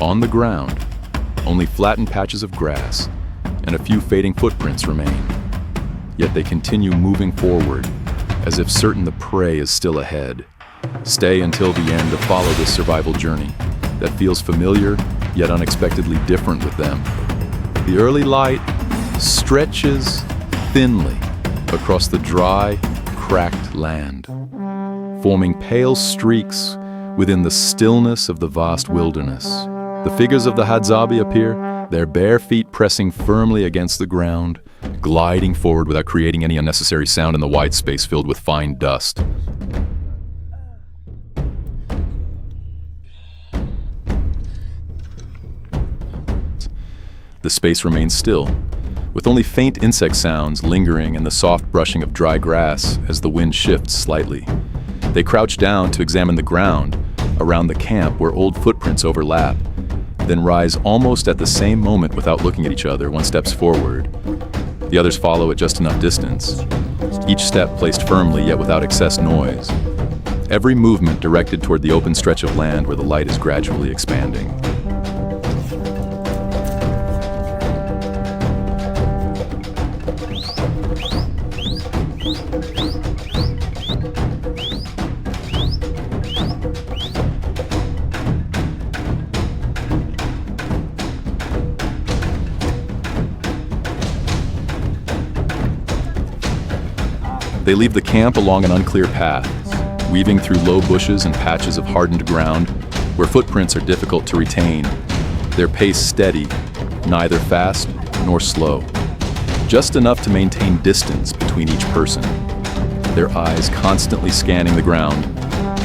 On the ground, only flattened patches of grass and a few fading footprints remain. Yet they continue moving forward, as if certain the prey is still ahead. Stay until the end to follow this survival journey that feels familiar yet unexpectedly different with them. The early light stretches thinly across the dry, cracked land, forming pale streaks within the stillness of the vast wilderness. The figures of the Hadzabe appear, their bare feet pressing firmly against the ground, gliding forward without creating any unnecessary sound in the wide space filled with fine dust. The space remains still, with only faint insect sounds lingering and the soft brushing of dry grass as the wind shifts slightly. They crouch down to examine the ground around the camp where old footprints overlap, then rise almost at the same moment without looking at each other. One steps forward. The others follow at just enough distance, each step placed firmly yet without excess noise. Every movement directed toward the open stretch of land where the light is gradually expanding. They leave the camp along an unclear path, weaving through low bushes and patches of hardened ground where footprints are difficult to retain, their pace steady, neither fast nor slow, just enough to maintain distance between each person, their eyes constantly scanning the ground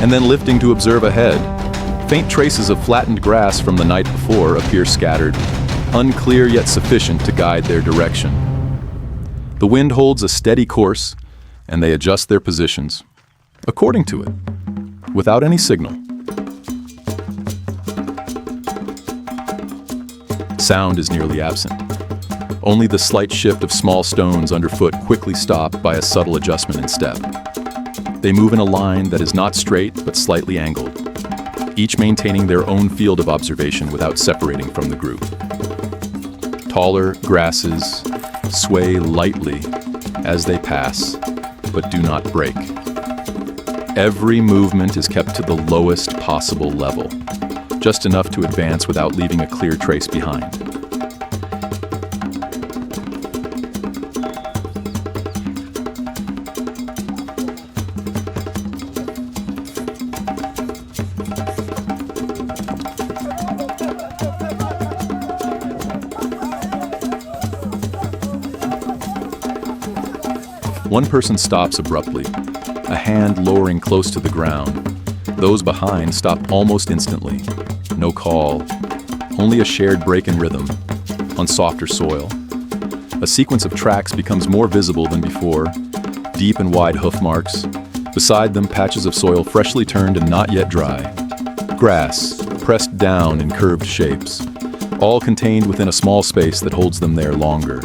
and then lifting to observe ahead. Faint traces of flattened grass from the night before appear scattered, unclear yet sufficient to guide their direction. The wind holds a steady course, and they adjust their positions according to it, without any signal. Sound is nearly absent. Only the slight shift of small stones underfoot quickly stop by a subtle adjustment in step. They move in a line that is not straight but slightly angled, each maintaining their own field of observation without separating from the group. Taller grasses sway lightly as they pass, but do not break. Every movement is kept to the lowest possible level, just enough to advance without leaving a clear trace behind. One person stops abruptly, a hand lowering close to the ground. Those behind stop almost instantly. No call, only a shared break in rhythm, on softer soil. A sequence of tracks becomes more visible than before, deep and wide hoof marks. Beside them, patches of soil freshly turned and not yet dry. Grass, pressed down in curved shapes, all contained within a small space that holds them there longer.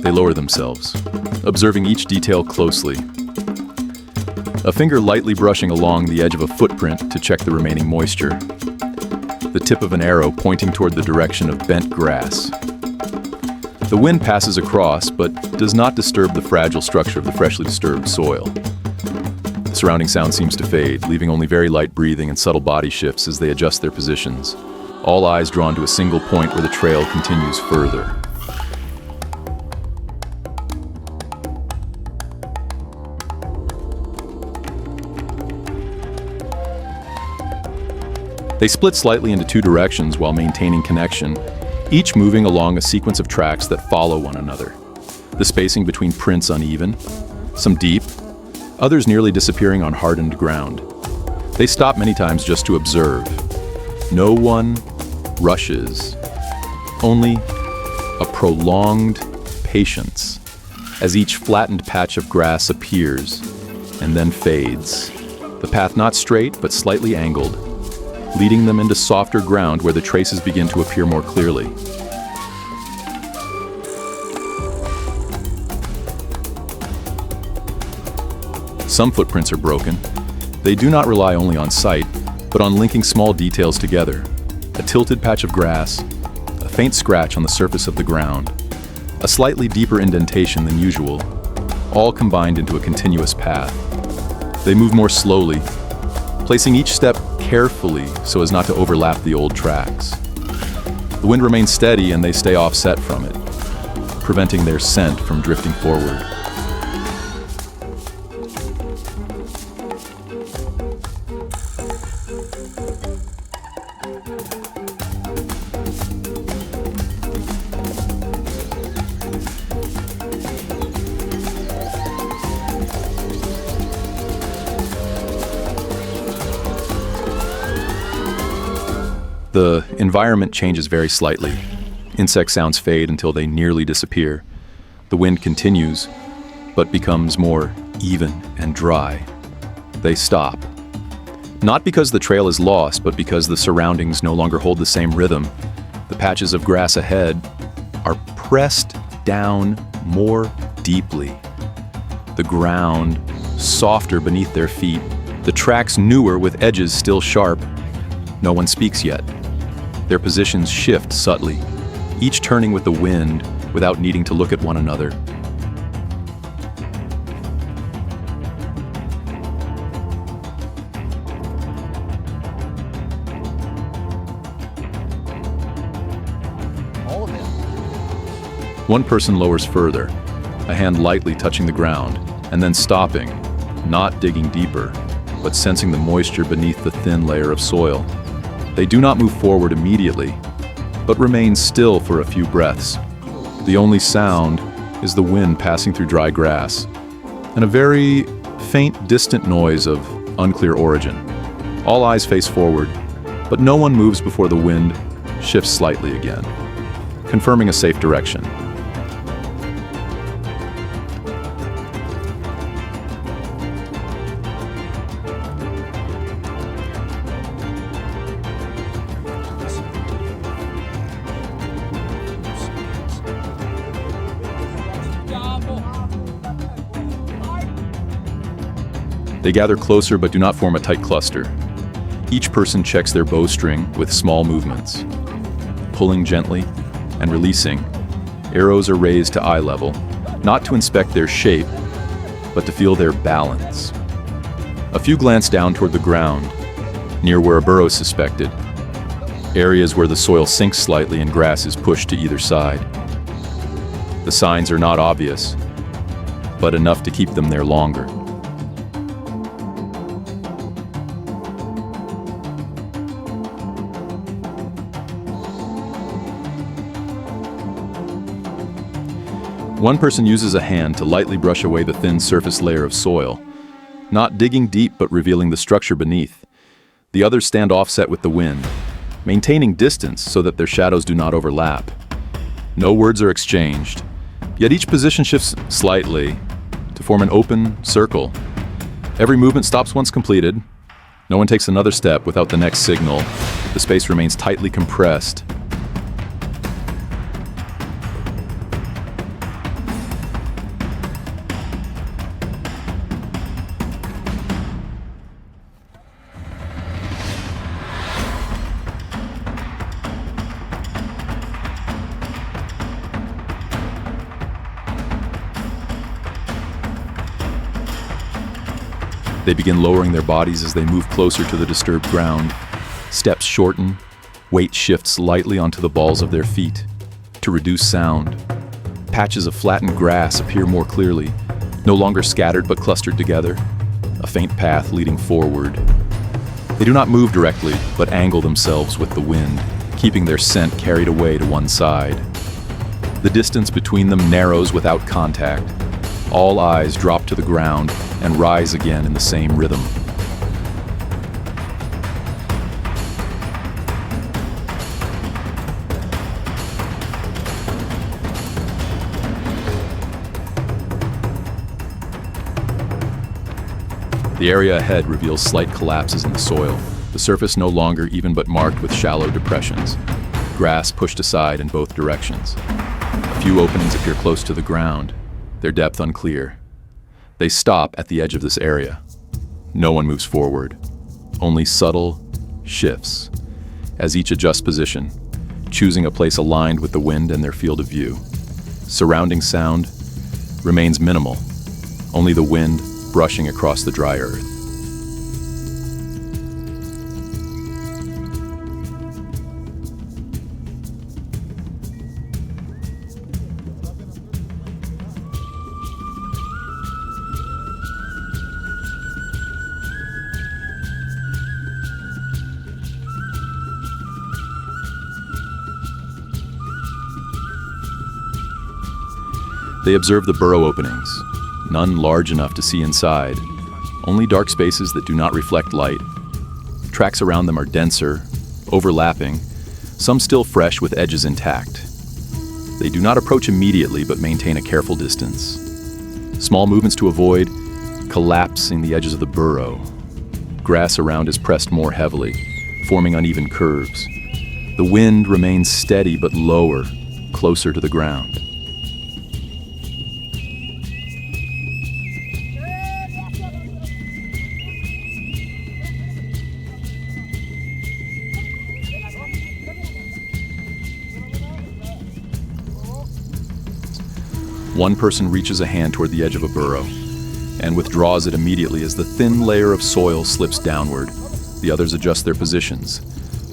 They lower themselves, observing each detail closely. A finger lightly brushing along the edge of a footprint to check the remaining moisture. The tip of an arrow pointing toward the direction of bent grass. The wind passes across, but does not disturb the fragile structure of the freshly disturbed soil. The surrounding sound seems to fade, leaving only very light breathing and subtle body shifts as they adjust their positions. All eyes drawn to a single point where the trail continues further. They split slightly into two directions while maintaining connection, each moving along a sequence of tracks that follow one another. The spacing between prints uneven, some deep, others nearly disappearing on hardened ground. They stop many times just to observe. No one rushes, only a prolonged patience as each flattened patch of grass appears and then fades. The path not straight but slightly angled, leading them into softer ground where the traces begin to appear more clearly. Some footprints are broken. They do not rely only on sight, but on linking small details together. A tilted patch of grass, a faint scratch on the surface of the ground, a slightly deeper indentation than usual, all combined into a continuous path. They move more slowly, placing each step carefully so as not to overlap the old tracks. The wind remains steady and they stay offset from it, preventing their scent from drifting forward. The environment changes very slightly. Insect sounds fade until they nearly disappear. The wind continues, but becomes more even and dry. They stop. Not because the trail is lost, but because the surroundings no longer hold the same rhythm. The patches of grass ahead are pressed down more deeply. The ground softer beneath their feet. The tracks newer with edges still sharp. No one speaks yet. Their positions shift subtly, each turning with the wind without needing to look at one another. All of it. One person lowers further, a hand lightly touching the ground, and then stopping, not digging deeper, but sensing the moisture beneath the thin layer of soil. They do not move forward immediately, but remain still for a few breaths. The only sound is the wind passing through dry grass, and a very faint, distant noise of unclear origin. All eyes face forward, but no one moves before the wind shifts slightly again, confirming a safe direction. They gather closer but do not form a tight cluster. Each person checks their bowstring with small movements. Pulling gently and releasing, arrows are raised to eye level, not to inspect their shape, but to feel their balance. A few glance down toward the ground, near where a burrow is suspected, areas where the soil sinks slightly and grass is pushed to either side. The signs are not obvious, but enough to keep them there longer. One person uses a hand to lightly brush away the thin surface layer of soil, not digging deep but revealing the structure beneath. The others stand offset with the wind, maintaining distance so that their shadows do not overlap. No words are exchanged, yet each position shifts slightly to form an open circle. Every movement stops once completed. No one takes another step without the next signal. The space remains tightly compressed. They begin lowering their bodies as they move closer to the disturbed ground. Steps shorten, weight shifts lightly onto the balls of their feet to reduce sound. Patches of flattened grass appear more clearly, no longer scattered but clustered together, a faint path leading forward. They do not move directly, but angle themselves with the wind, keeping their scent carried away to one side. The distance between them narrows without contact. All eyes drop to the ground and rise again in the same rhythm. The area ahead reveals slight collapses in the soil, the surface no longer even but marked with shallow depressions. Grass pushed aside in both directions. A few openings appear close to the ground, their depth unclear. They stop at the edge of this area. No one moves forward, only subtle shifts as each adjusts position, choosing a place aligned with the wind and their field of view. Surrounding sound remains minimal, only the wind brushing across the dry earth. They observe the burrow openings, none large enough to see inside, only dark spaces that do not reflect light. Tracks around them are denser, overlapping, some still fresh with edges intact. They do not approach immediately but maintain a careful distance. Small movements to avoid, collapsing the edges of the burrow. Grass around is pressed more heavily, forming uneven curves. The wind remains steady but lower, closer to the ground. One person reaches a hand toward the edge of a burrow and withdraws it immediately as the thin layer of soil slips downward. The others adjust their positions,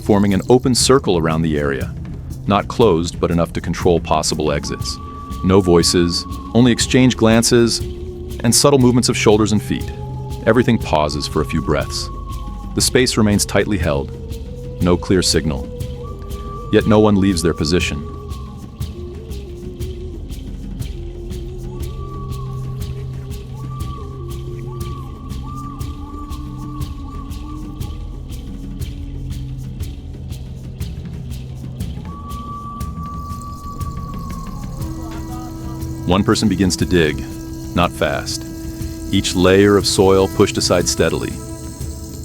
forming an open circle around the area, not closed but enough to control possible exits. No voices, only exchanged glances and subtle movements of shoulders and feet. Everything pauses for a few breaths. The space remains tightly held, no clear signal. Yet no one leaves their position. One person begins to dig, not fast. Each layer of soil pushed aside steadily.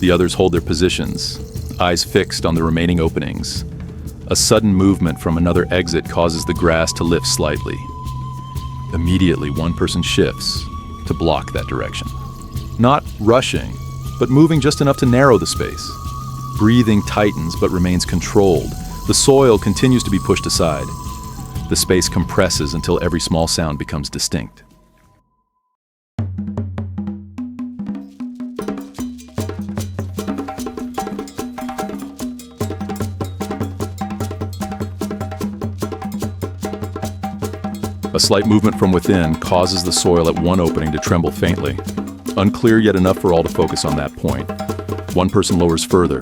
The others hold their positions, eyes fixed on the remaining openings. A sudden movement from another exit causes the grass to lift slightly. Immediately, one person shifts to block that direction. Not rushing, but moving just enough to narrow the space. Breathing tightens but remains controlled. The soil continues to be pushed aside. The space compresses until every small sound becomes distinct. A slight movement from within causes the soil at one opening to tremble faintly. Unclear yet enough for all to focus on that point. One person lowers further,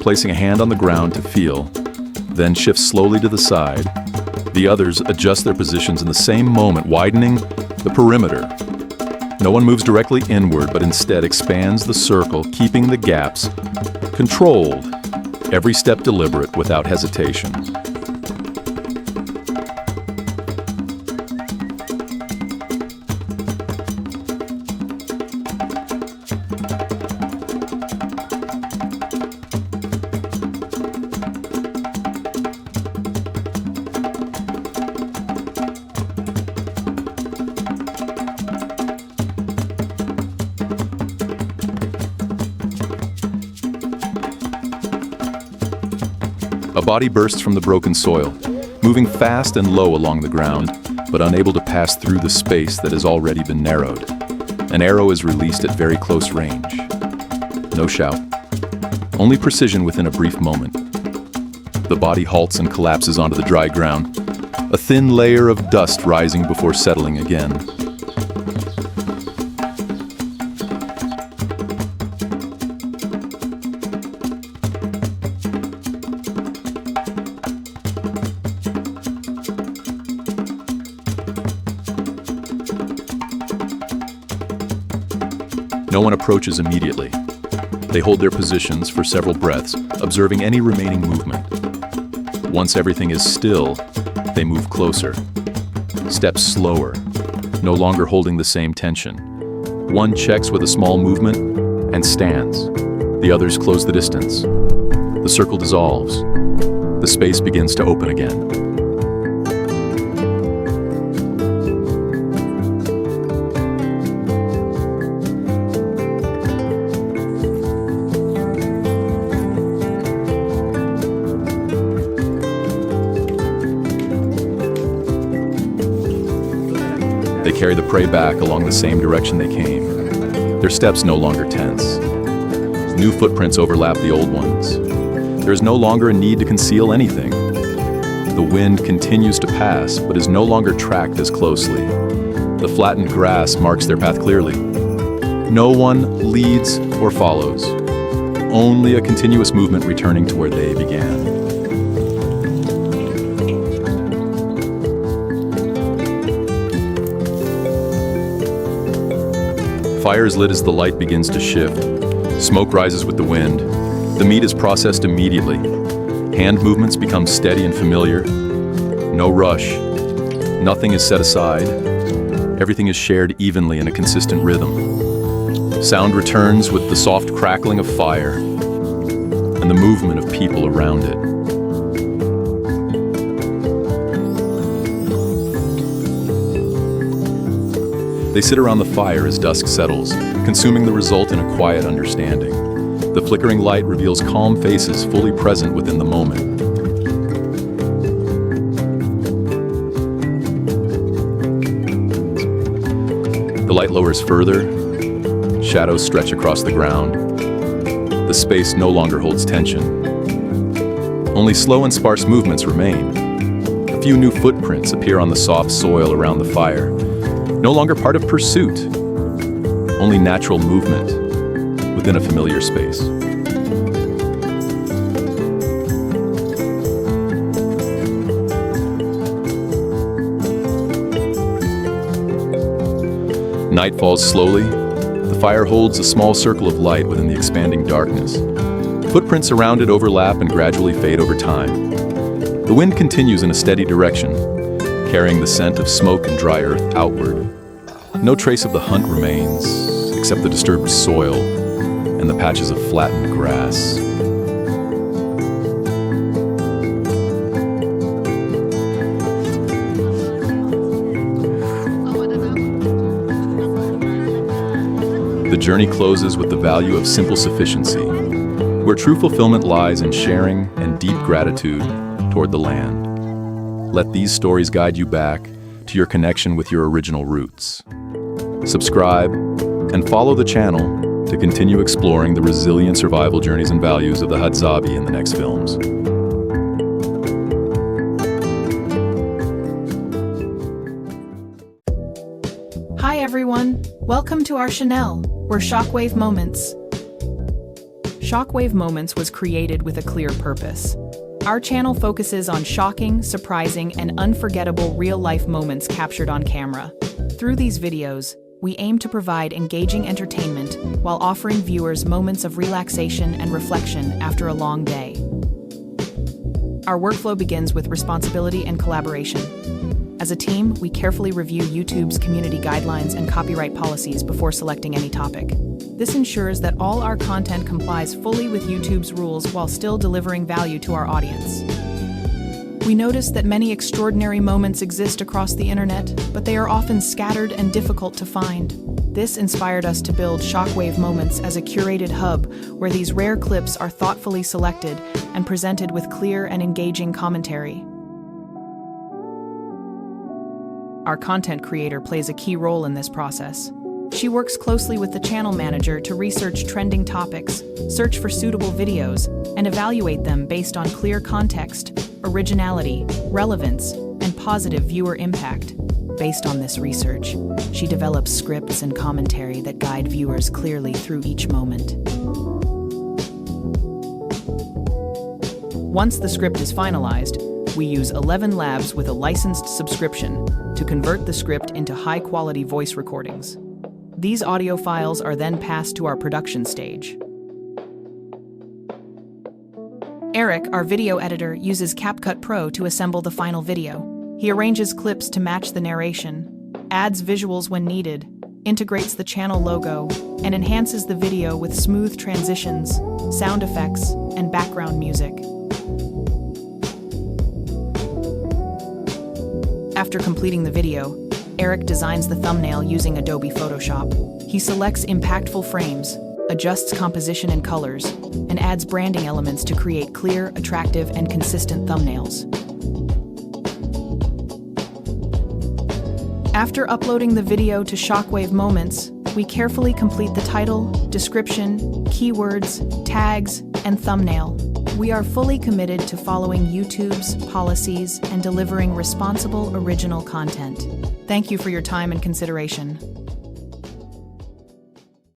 placing a hand on the ground to feel, then shifts slowly to the side. The others adjust their positions in the same moment, widening the perimeter. No one moves directly inward, but instead expands the circle, keeping the gaps controlled. Every step deliberate, without hesitation. A body bursts from the broken soil, moving fast and low along the ground, but unable to pass through the space that has already been narrowed. An arrow is released at very close range. No shout, only precision within a brief moment. The body halts and collapses onto the dry ground, a thin layer of dust rising before settling again. No one approaches immediately. They hold their positions for several breaths, observing any remaining movement. Once everything is still, they move closer. Steps slower, no longer holding the same tension. One checks with a small movement and stands. The others close the distance. The circle dissolves. The space begins to open again. carry the prey back along the same direction they came. Their steps no longer tense. New footprints overlap the old ones. There is no longer a need to conceal anything. The wind continues to pass, but is no longer tracked as closely. The flattened grass marks their path clearly. No one leads or follows. Only a continuous movement returning to where they began. Fire is lit as the light begins to shift. Smoke rises with the wind. The meat is processed immediately. Hand movements become steady and familiar. No rush. Nothing is set aside. Everything is shared evenly in a consistent rhythm. Sound returns with the soft crackling of fire and the movement of people around it. They sit around the fire as dusk settles, consuming the result in a quiet understanding. The flickering light reveals calm faces fully present within the moment. The light lowers further. Shadows stretch across the ground. The space no longer holds tension. Only slow and sparse movements remain. A few new footprints appear on the soft soil around the fire. No longer part of pursuit, only natural movement within a familiar space. Night falls slowly. The fire holds a small circle of light within the expanding darkness. Footprints around it overlap and gradually fade over time. The wind continues in a steady direction, carrying the scent of smoke and dry earth outward. No trace of the hunt remains, except the disturbed soil and the patches of flattened grass. The journey closes with the value of simple sufficiency, where true fulfillment lies in sharing and deep gratitude toward the land. Let these stories guide you back to your connection with your original roots. Subscribe and follow the channel to continue exploring the resilient survival journeys and values of the Hadzabe in the next films. Hi everyone, welcome to our channel. We're Shockwave Moments. Shockwave Moments was created with a clear purpose. Our channel focuses on shocking, surprising, and unforgettable real-life moments captured on camera. Through these videos, we aim to provide engaging entertainment while offering viewers moments of relaxation and reflection after a long day. Our workflow begins with responsibility and collaboration. As a team, we carefully review YouTube's community guidelines and copyright policies before selecting any topic. This ensures that all our content complies fully with YouTube's rules while still delivering value to our audience. We notice that many extraordinary moments exist across the internet, but they are often scattered and difficult to find. This inspired us to build Shockwave Moments as a curated hub where these rare clips are thoughtfully selected and presented with clear and engaging commentary. Our content creator plays a key role in this process. She works closely with the channel manager to research trending topics, search for suitable videos, and evaluate them based on clear context, originality, relevance, and positive viewer impact. Based on this research, she develops scripts and commentary that guide viewers clearly through each moment. Once the script is finalized, we use 11 labs with a licensed subscription to convert the script into high-quality voice recordings. These audio files are then passed to our production stage. Eric, our video editor, uses CapCut Pro to assemble the final video. He arranges clips to match the narration, adds visuals when needed, integrates the channel logo, and enhances the video with smooth transitions, sound effects, and background music. After completing the video, Eric designs the thumbnail using Adobe Photoshop. He selects impactful frames, adjusts composition and colors, and adds branding elements to create clear, attractive, and consistent thumbnails. After uploading the video to Shockwave Moments, we carefully complete the title, description, keywords, tags, and thumbnail. We are fully committed to following YouTube's policies and delivering responsible original content. Thank you for your time and consideration.